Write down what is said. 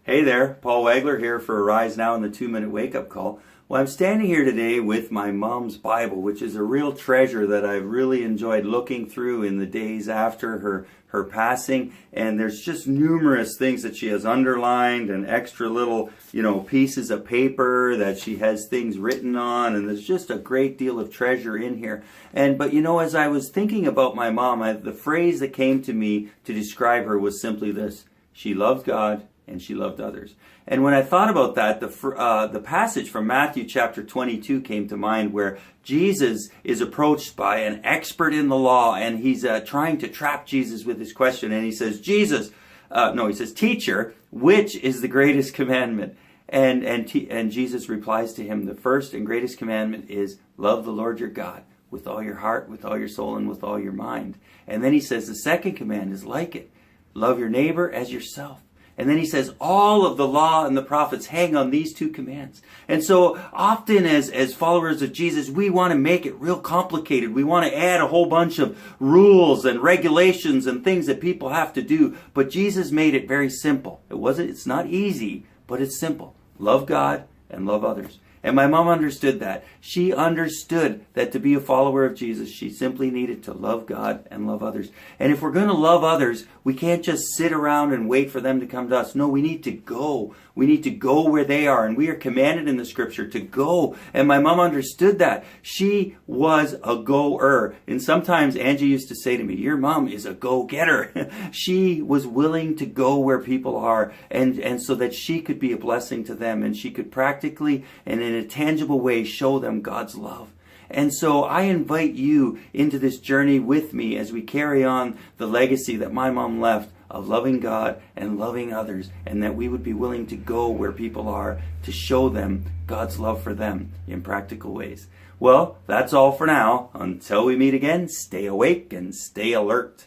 Hey there, Paul Wagler here for Arise Now and the 2-Minute Wake-Up Call. Well, I'm standing here today with my mom's Bible, which is a real treasure that I've really enjoyed looking through in the days after her passing. And there's just numerous things that she has underlined and extra little, pieces of paper that she has things written on. And there's just a great deal of treasure in here. But as I was thinking about my mom, the phrase that came to me to describe her was simply this: she loved God and she loved others. And when I thought about that, the passage from Matthew chapter 22 came to mind, where Jesus is approached by an expert in the law, and he's trying to trap Jesus with his question. And he says, "Teacher, which is the greatest commandment?" And Jesus replies to him, "The first and greatest commandment is love the Lord your God with all your heart, with all your soul, and with all your mind." And then he says the second command is like it: love your neighbor as yourself. And then he says all of the law and the prophets hang on these two commands. And so often as followers of Jesus, we want to make it real complicated. We want to add a whole bunch of rules and regulations and things that people have to do. But Jesus made it very simple. It's not easy, but it's simple. Love God and love others. And my mom understood that. She understood that to be a follower of Jesus, she simply needed to love God and love others. And if we're going to love others, we can't just sit around and wait for them to come to us. No, we need to go. We need to go where they are. And we are commanded in the scripture to go. And my mom understood that. She was a goer. And sometimes Angie used to say to me, "Your mom is a go-getter." She was willing to go where people are, and so that she could be a blessing to them, and she could practically and in a tangible way show them God's love. And so I invite you into this journey with me as we carry on the legacy that my mom left of loving God and loving others, and that we would be willing to go where people are to show them God's love for them in practical ways. Well, that's all for now. Until we meet again, stay awake and stay alert.